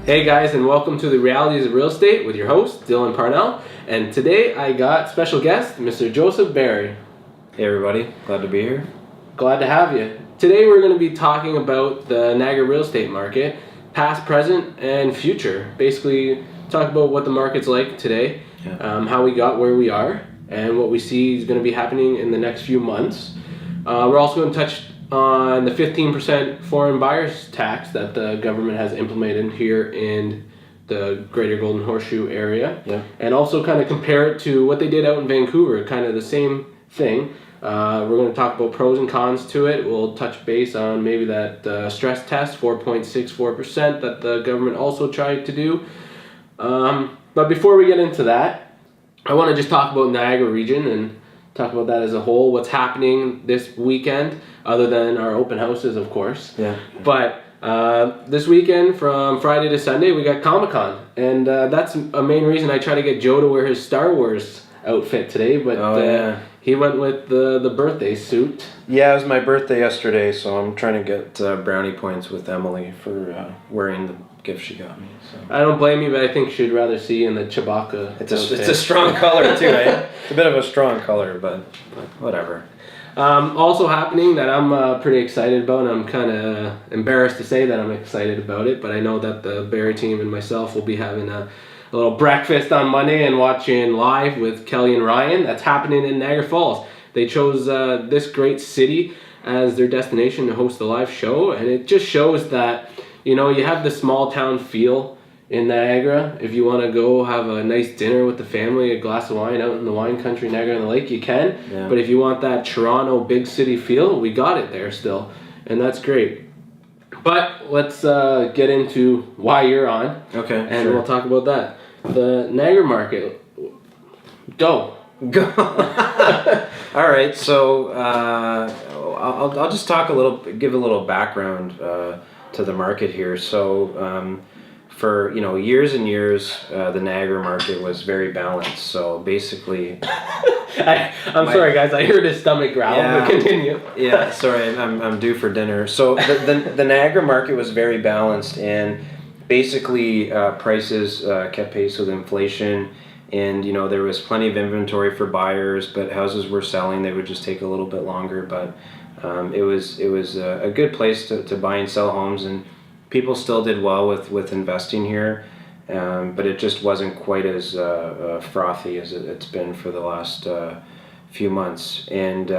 Hey guys, and welcome to the Realities of Real Estate with your host, Dylan Parnell. And today I got special guest, Mr. Joseph Barry. Hey everybody, glad to be here. Glad to have you. Today we're going to be talking about the Niagara real estate market, past, present, and future. Basically, talk about what the market's like today, how we got where we are, and what we see is going to be happening in the next few months. We're also going to touch on the 15% foreign buyers tax that the government has implemented here in the Greater Golden Horseshoe area, and also kind of compare it to what they did out in Vancouver, kind of the same thing. We're going to talk about pros and cons to it. We'll touch base on maybe that stress test, 4.64% that the government also tried to do. But before we get into that, I want to just talk about Niagara region and talk about that as a whole, what's happening this weekend, other than our open houses, of course. But this weekend, from Friday to Sunday, we got Comic-Con. And that's a main reason I try to get Joe to wear his Star Wars outfit today. But he went with the birthday suit. Yeah, it was my birthday yesterday, so I'm trying to get brownie points with Emily for wearing the gift she got me. So. I don't blame you, but I think she'd rather see you in the Chewbacca. It's a strong color too, right? It's a bit of a strong color, but whatever. Also happening that I'm pretty excited about, and I'm kind of embarrassed to say that I'm excited about it, but I know that the Barry team and myself will be having a little breakfast on Monday and watching live with Kelly and Ryan. That's happening in Niagara Falls. They chose this great city as their destination to host the live show, and it just shows that, you know, you have the small town feel in Niagara. If you want to go have a nice dinner with the family, a glass of wine out in the wine country, Niagara on the Lake, you can. Yeah. But if you want that Toronto big city feel, we got it there still, and that's great. But let's get into why you're on. Okay, and sure. We'll talk about that. The Niagara market. Go. All right, so I'll just talk give a little background to the market here. So for years and years, the Niagara market was very balanced. So basically, I'm sorry guys, I heard his stomach growl. But continue. Yeah, sorry, I'm due for dinner. So the Niagara market was very balanced, and basically prices kept pace with inflation. And there was plenty of inventory for buyers, but houses were selling. They would just take a little bit longer, but it was a good place to buy and sell homes, and people still did well with investing here, but it just wasn't quite as frothy as it's been for the last few months. And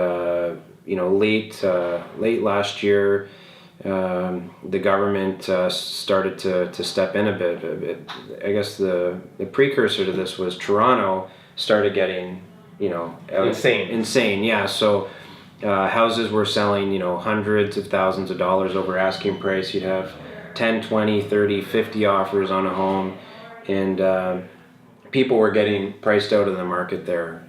late last year, the government started to step in a bit. I guess the precursor to this was Toronto started getting insane. Yeah, so houses were selling hundreds of thousands of dollars over asking price. You'd have 10, 20, 30, 50 offers on a home, and people were getting priced out of the market there.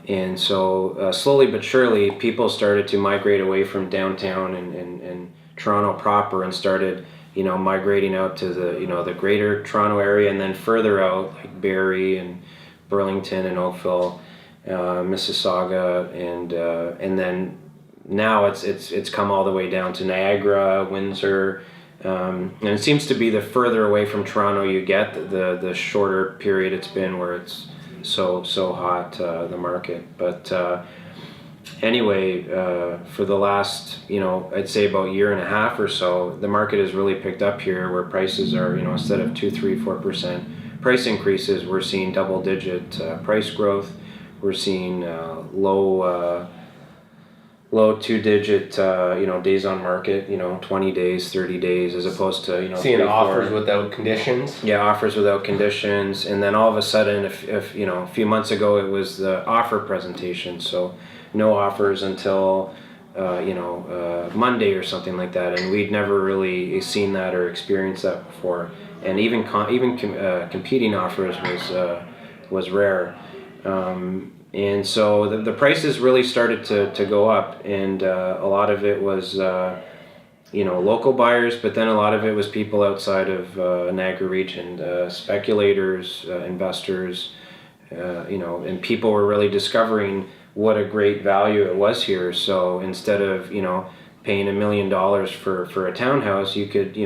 And so slowly but surely, people started to migrate away from downtown and Toronto proper, and started migrating out to the greater Toronto area, and then further out like Barrie and Burlington and Oakville, Mississauga, and then now it's come all the way down to Niagara, Windsor, and it seems to be the further away from Toronto you get, the shorter period it's been where it's so hot, the market. But anyway, for the last I'd say about year and a half or so, the market has really picked up here, where prices are instead of 2, 3, 4% price increases, we're seeing double digit price growth. We're seeing low 2-digit days on market, 20 days, 30 days, as opposed to seeing offers without conditions. Yeah, offers without conditions. And then all of a sudden, if a few months ago, it was the offer presentation, so no offers until Monday or something like that, and we'd never really seen that or experienced that before. And even competing offers was rare. And so the prices really started to go up, and a lot of it was local buyers, but then a lot of it was people outside of Niagara region, speculators, investors, and people were really discovering what a great value it was here. So instead of paying $1 million for a townhouse, you could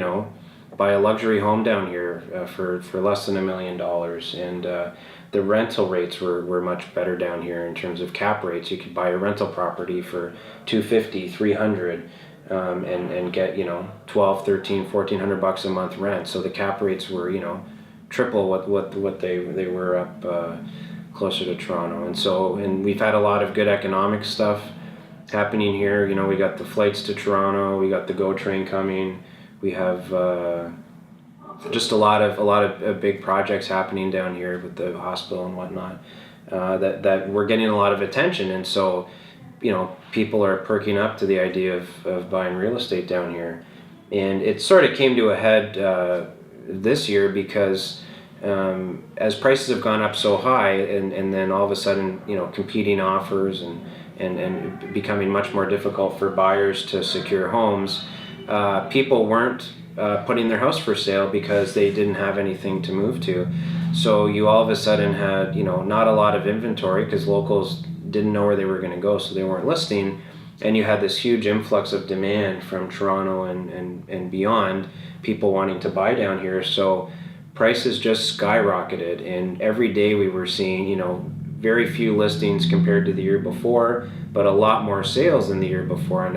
buy a luxury home down here for less than $1 million, and the rental rates were much better down here in terms of cap rates. You could buy a rental property for $250, $300, and get, you know, $1,200, $1,300, $1,400 a month rent. So the cap rates were, you know, triple what they were up closer to Toronto. And we've had a lot of good economic stuff happening here. You know, we got the flights to Toronto, we got the GO train coming, we have just a lot of big projects happening down here with the hospital and whatnot, that we're getting a lot of attention. And so, you know, people are perking up to the idea of buying real estate down here. And it sort of came to a head this year because as prices have gone up so high, and then all of a sudden, you know, competing offers and becoming much more difficult for buyers to secure homes, people weren't putting their house for sale because they didn't have anything to move to. So you all of a sudden had, you know, not a lot of inventory because locals didn't know where they were going to go, so they weren't listing. And you had this huge influx of demand from Toronto and beyond, people wanting to buy down here. So prices just skyrocketed, and every day we were seeing, you know, very few listings compared to the year before, but a lot more sales than the year before. And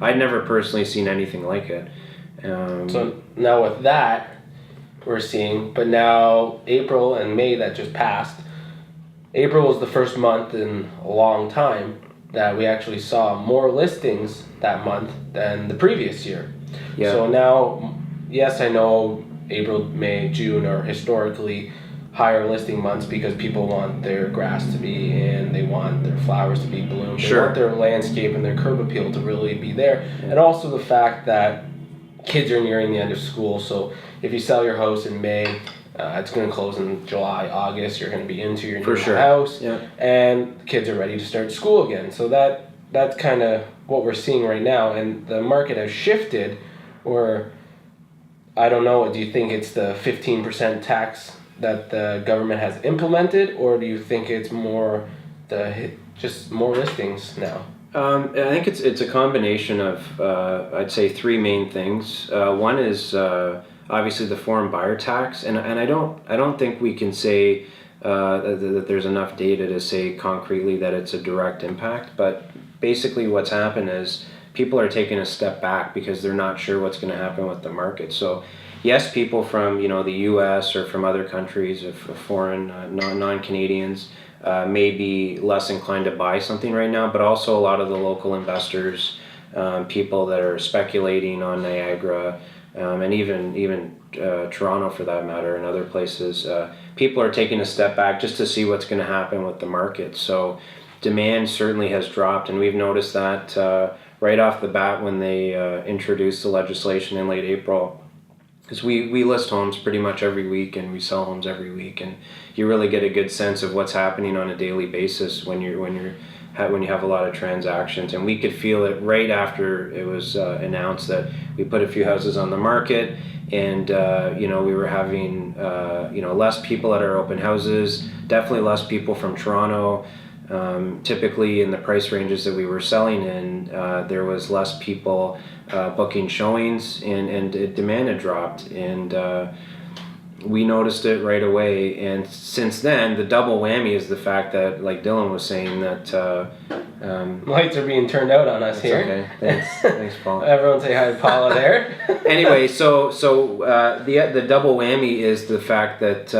I'd never personally seen anything like it. So now with that, we're seeing, but now April and May that just passed, April was the first month in a long time that we actually saw more listings that month than the previous year. Yeah. So now, yes, I know April, May, June are historically higher listing months because people want their grass to be in, they want their flowers to be bloomed, they Sure. want their landscape and their curb appeal to really be there. And also the fact that kids are nearing the end of school, so if you sell your house in May, it's going to close in July, August, you're going to be into your new house, and kids are ready to start school again. So that's kind of what we're seeing right now, and the market has shifted where, I don't know, do you think it's the 15% tax that the government has implemented, or do you think it's more just more listings now? I think it's a combination of I'd say three main things. One is obviously the foreign buyer tax, and I don't think we can say that there's enough data to say concretely that it's a direct impact. But basically, what's happened is people are taking a step back because they're not sure what's going to happen with the market. So yes, people from, you know, the U.S. or from other countries, of foreign non-Canadians, may be less inclined to buy something right now, but also a lot of the local investors, people that are speculating on Niagara, and even Toronto for that matter, and other places, people are taking a step back just to see what's going to happen with the market. So demand certainly has dropped, and we've noticed that right off the bat when they introduced the legislation in late April. Because we list homes pretty much every week, and we sell homes every week, and you really get a good sense of what's happening on a daily basis when you have a lot of transactions. And we could feel it right after it was announced that we put a few houses on the market, and you know, we were having you know, less people at our open houses, definitely less people from Toronto. Typically in the price ranges that we were selling in, there was less people booking showings, and demand had dropped, and we noticed it right away. And since then, the double whammy is the fact that, like Dylan was saying, that lights are being turned out on us here. Okay, thanks, Paul. Everyone say hi to Paula there. Anyway, so the double whammy is the fact that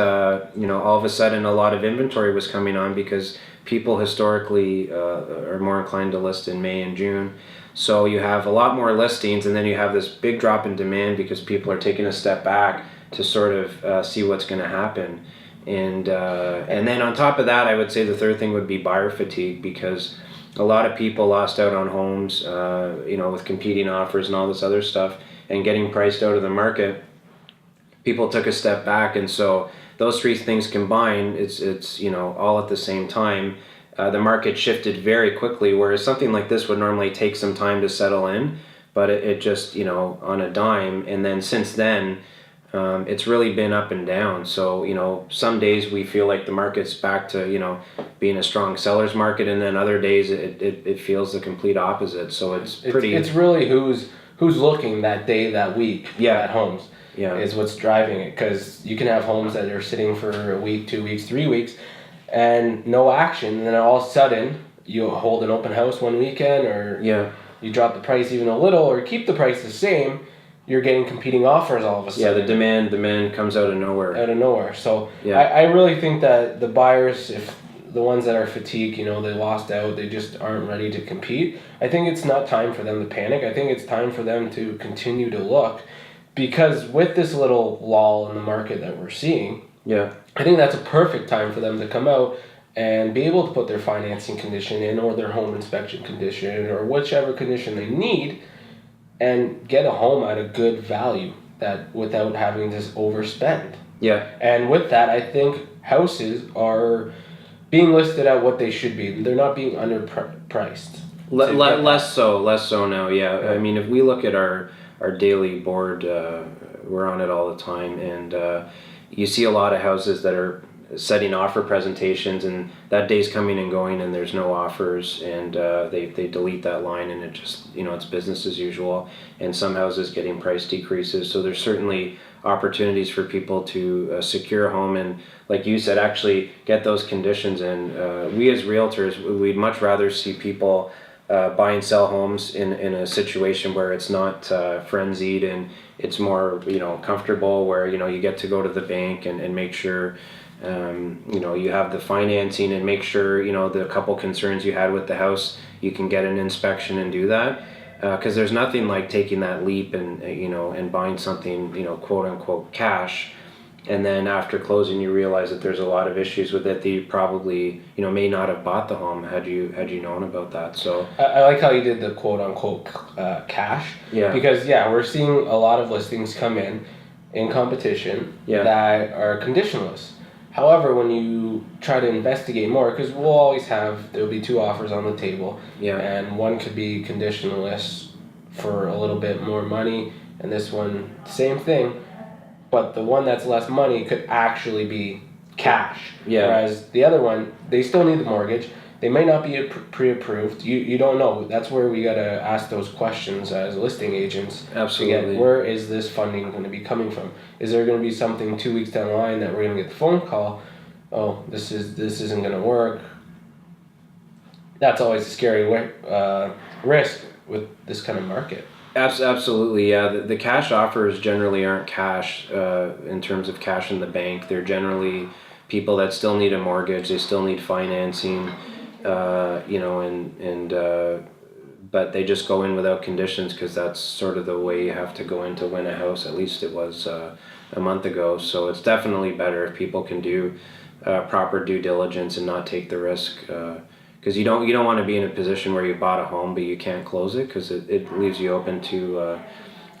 you know, all of a sudden a lot of inventory was coming on because people historically are more inclined to list in May and June. So you have a lot more listings, and then you have this big drop in demand because people are taking a step back to sort of see what's going to happen. And then on top of that, I would say the third thing would be buyer fatigue, because a lot of people lost out on homes, you know, with competing offers and all this other stuff, and getting priced out of the market. People took a step back, and so those three things combined, it's you know, all at the same time. The market shifted very quickly, whereas something like this would normally take some time to settle in, but it just, you know, on a dime. And then since then, it's really been up and down. So, you know, some days we feel like the market's back to, you know, being a strong seller's market, and then other days it feels the complete opposite. So it's pretty. It's really who's looking that day, that week at homes. is what's driving it. Because you can have homes that are sitting for a week, 2 weeks, 3 weeks, and no action, and then all of a sudden you hold an open house one weekend, or you drop the price even a little, or keep the price the same. You're getting competing offers all of a sudden. Yeah, the demand comes out of nowhere. So I really think that the buyers, if the ones that are fatigued, they lost out, they just aren't ready to compete. I think it's not time for them to panic. I think it's time for them to continue to look, because with this little lull in the market that we're seeing, I think that's a perfect time for them to come out and be able to put their financing condition in, or their home inspection condition, or whichever condition they need, and get a home at a good value that without having to overspend. And with that, I think houses are being listed at what they should be. They're not being underpriced. Less so now. I mean, if we look at our daily board, we're on it all the time, and you see a lot of houses that are setting offer presentations, and that day's coming and going, and there's no offers, and they delete that line, and it just, it's business as usual. And some houses getting price decreases. So there's certainly opportunities for people to secure a home, and like you said, actually get those conditions in. We as realtors, we'd much rather see people buy and sell homes in a situation where it's not frenzied, and it's more comfortable, where you get to go to the bank and make sure you have the financing, and make sure the couple concerns you had with the house, you can get an inspection and do that, because there's nothing like taking that leap and buying something quote unquote cash, and then after closing you realize that there's a lot of issues with it that you probably may not have bought the home had you known about that. So I like how you did the quote unquote cash, because we're seeing a lot of listings come in competition that are conditionless. However, when you try to investigate more, because there'll be 2 offers on the table, and one could be conditionless for a little bit more money, and this one, same thing, but the one that's less money could actually be cash. Whereas the other one, they still need the mortgage. They may not be pre-approved. You don't know. That's where we got to ask those questions as listing agents. Absolutely. To get, where is this funding going to be coming from? Is there going to be something 2 weeks down the line that we're going to get the phone call, oh, this isn't going to work? That's always a scary risk with this kind of market. Absolutely, The cash offers generally aren't cash in terms of cash in the bank. They're generally people that still need a mortgage. They still need financing. But they just go in without conditions, because that's sort of the way you have to go in to win a house. At least it was a month ago. So it's definitely better if people can do proper due diligence and not take the risk, because you don't want to be in a position where you bought a home but you can't close it, because it leaves you open to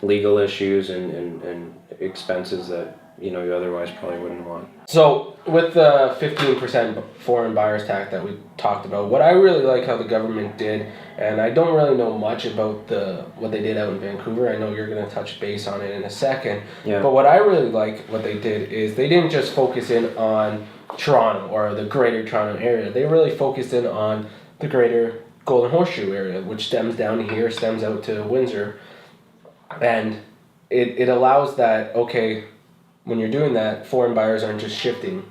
legal issues and expenses that you otherwise probably wouldn't want. So with the 15% foreign buyers tax that we talked about, what I really like how the government did, and I don't really know much about what they did out in Vancouver. I know you're going to touch base on it in a second. But what I really like what they did is they didn't just focus in on Toronto or the greater Toronto area. They really focused in on the greater Golden Horseshoe area, which stems down here, stems out to Windsor. And it allows that, okay, when you're doing that, foreign buyers aren't just shifting,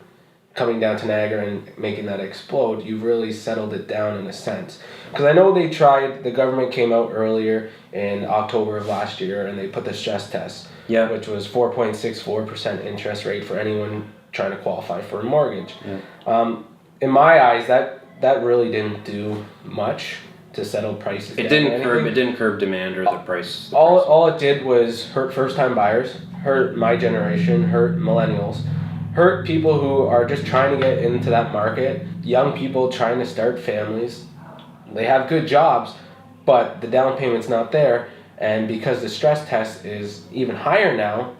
coming down to Niagara and making that explode. You've really settled it down in a sense. Because I know the government came out earlier in October of last year, and they put the stress test, which was 4.64% interest rate for anyone trying to qualify for a mortgage. In my eyes, that really didn't do much to settle prices. It didn't curb demand or the price. All it did was hurt first-time buyers, hurt my generation, hurt millennials, hurt people who are just trying to get into that market, young people trying to start families. They have good jobs, but the down payment's not there, and because the stress test is even higher now,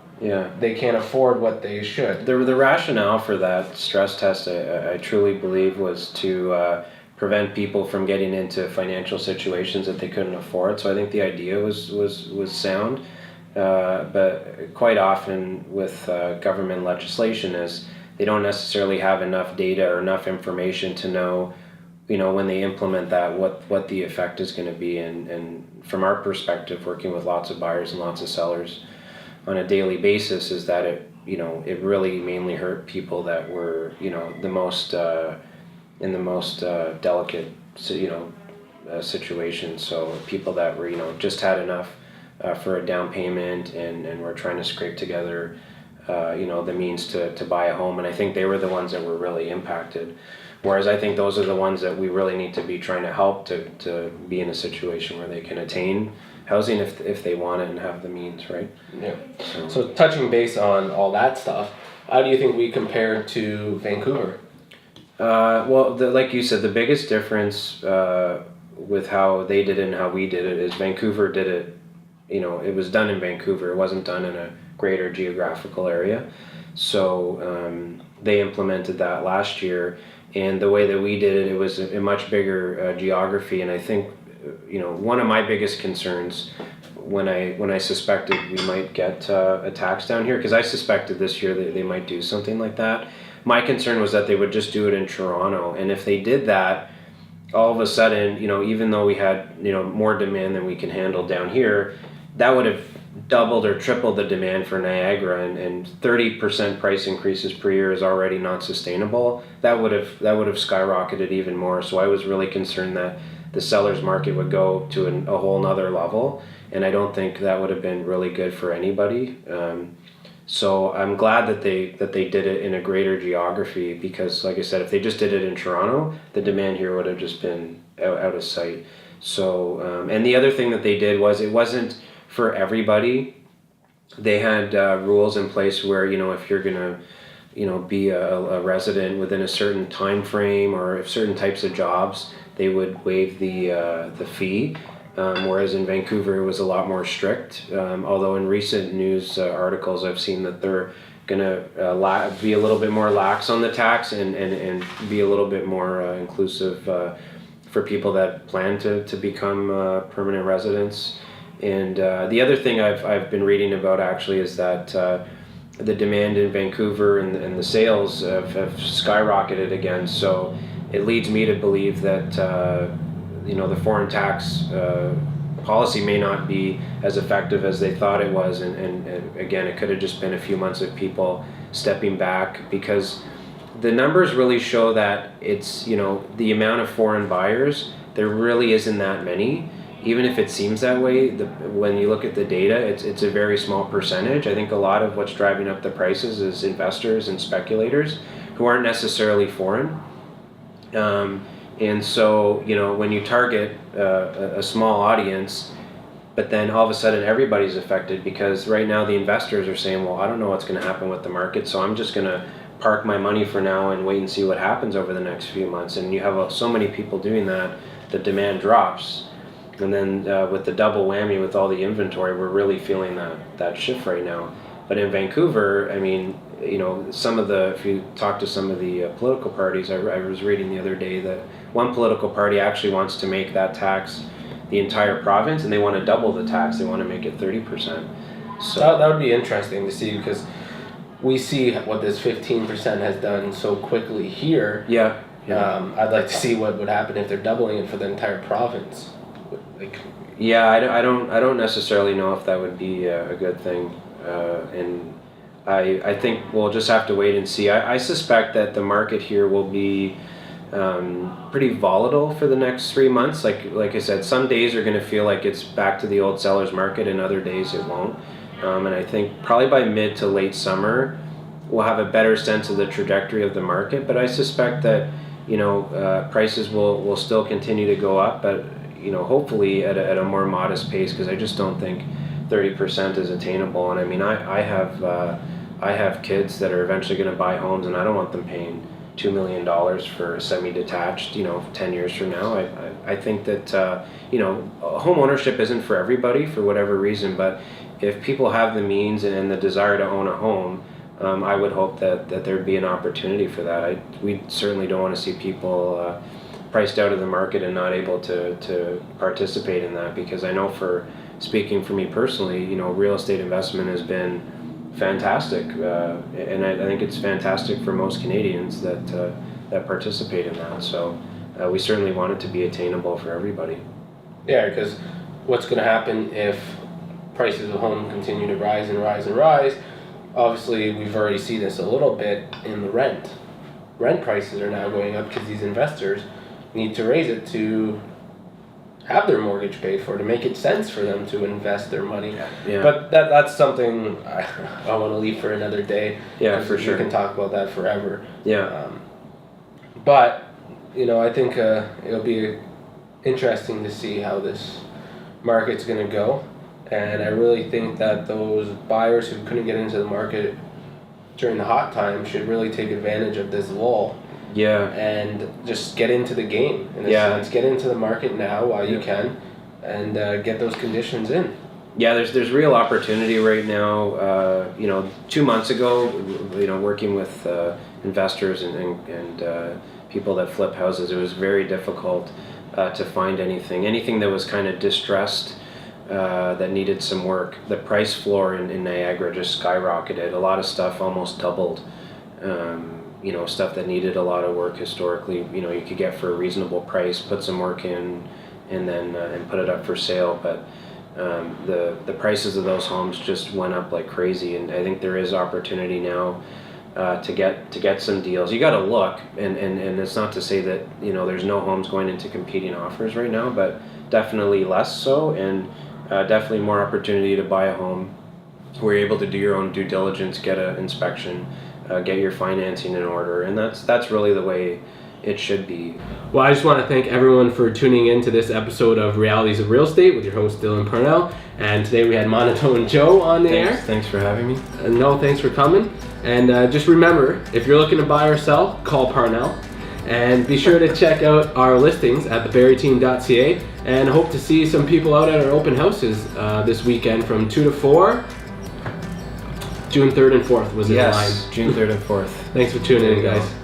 they can't afford what they should. The rationale for that stress test, I truly believe, was to prevent people from getting into financial situations that they couldn't afford. So I think the idea was sound. But quite often with government legislation is they don't necessarily have enough data or enough information to know, when they implement that, what the effect is going to be. And from our perspective, working with lots of buyers and lots of sellers, on a daily basis is that it really mainly hurt people that were the most in the most delicate situations. So people that were just had enough for a down payment and were trying to scrape together the means to buy a home, and I think they were the ones that were really impacted. Whereas I think those are the ones that we really need to be trying to help to be in a situation where they can attain housing if they want it and have the means, right? Yeah. So touching base on all that stuff, how do you think we compare to Vancouver? Well, like you said, the biggest difference with how they did it and how we did it is Vancouver did it. It was done in Vancouver. It wasn't done in a greater geographical area. So they implemented that last year. And the way that we did it, it was a much bigger geography. And I think, one of my biggest concerns when I suspected we might get a tax down here, because I suspected this year that they might do something like that. My concern was that they would just do it in Toronto. And if they did that, all of a sudden, even though we had, more demand than we can handle down here, that would have doubled or tripled the demand for Niagara, and 30% price increases per year is already not sustainable. That would have skyrocketed even more. So I was really concerned that the seller's market would go to a whole nother level, and I don't think that would have been really good for anybody. So I'm glad that they did it in a greater geography, because like I said, if they just did it in Toronto, the demand here would have just been out of sight. So and the other thing that they did was it wasn't for everybody. They had rules in place where if you're gonna be a resident within a certain time frame, or if certain types of jobs, they would waive the fee. Whereas in Vancouver it was a lot more strict. Although in recent news articles I've seen that they're gonna be a little bit more lax on the tax and be a little bit more inclusive for people that plan to become permanent residents. And the other thing I've been reading about actually is that the demand in Vancouver and the sales have skyrocketed again. So it leads me to believe that the foreign tax policy may not be as effective as they thought it was. And again, it could have just been a few months of people stepping back, because the numbers really show that it's the amount of foreign buyers, there really isn't that many. Even if it seems that way, when you look at the data, it's a very small percentage. I think a lot of what's driving up the prices is investors and speculators who aren't necessarily foreign. And so, when you target a small audience, but then all of a sudden everybody's affected, because right now the investors are saying, well, I don't know what's going to happen with the market, so I'm just going to park my money for now and wait and see what happens over the next few months. And you have so many people doing that, the demand drops. And then with the double whammy with all the inventory, we're really feeling that shift right now. But in Vancouver, I mean, if you talk to some of the political parties, I was reading the other day that one political party actually wants to make that tax the entire province, and they want to double the tax. They want to make it 30%. So that would be interesting to see, because we see what this 15% has done so quickly here. Yeah. I'd like to see what would happen if they're doubling it for the entire province. Yeah, I don't necessarily know if that would be a good thing, and I think we'll just have to wait and see. I suspect that the market here will be pretty volatile for the next 3 months. Like I said, some days are going to feel like it's back to the old seller's market, and other days it won't. And I think probably by mid to late summer, we'll have a better sense of the trajectory of the market. But I suspect that prices will still continue to go up, but hopefully at a more modest pace, because I just don't think 30% is attainable. And I mean, I have kids that are eventually going to buy homes, and I don't want them paying $2 million for a semi-detached 10 years from now. I think that home ownership isn't for everybody for whatever reason, but if people have the means and the desire to own a home, I would hope that there'd be an opportunity for that. We certainly don't want to see people priced out of the market and not able to participate in that, because I know, speaking for me personally, real estate investment has been fantastic, and I think it's fantastic for most Canadians that participate in that. So we certainly want it to be attainable for everybody. Yeah, because what's going to happen if prices of home continue to rise and rise and rise. Obviously, we've already seen this a little bit in the rent. Rent prices are now going up because these investors need to raise it to have their mortgage paid for, to make it sense for them to invest their money. Yeah. But that's something I want to leave for another day. Yeah, for sure. We can talk about that forever. Yeah. But, I think it'll be interesting to see how this market's going to go. And I really think that those buyers who couldn't get into the market during the hot time should really take advantage of this lull. Yeah. And just get into the game, in a sense. Get into the market now while you can, and get those conditions in. Yeah, there's real opportunity right now. 2 months ago, working with investors and people that flip houses, it was very difficult to find anything that was kind of distressed, that needed some work. The price floor in Niagara just skyrocketed. A lot of stuff almost doubled. Stuff that needed a lot of work historically, you could get for a reasonable price, put some work in, and then and put it up for sale. But the prices of those homes just went up like crazy, and I think there is opportunity now to get some deals. You got to look, and it's not to say that there's no homes going into competing offers right now, but definitely less so, and definitely more opportunity to buy a home where you're able to do your own due diligence, get an inspection, get your financing in order, and that's really the way it should be. Well, I just want to thank everyone for tuning in to this episode of Realities of Real Estate with your host Dylan Parnell, and today we had Monotone Joe on the air. Thanks for having me. No, thanks for coming. And just remember, if you're looking to buy or sell, call Parnell, and be sure to check out our listings at theberryteam.ca, and hope to see some people out at our open houses this weekend from 2 to 4. June 3rd and 4th was in line. June 3rd and 4th. Thanks for tuning in, guys.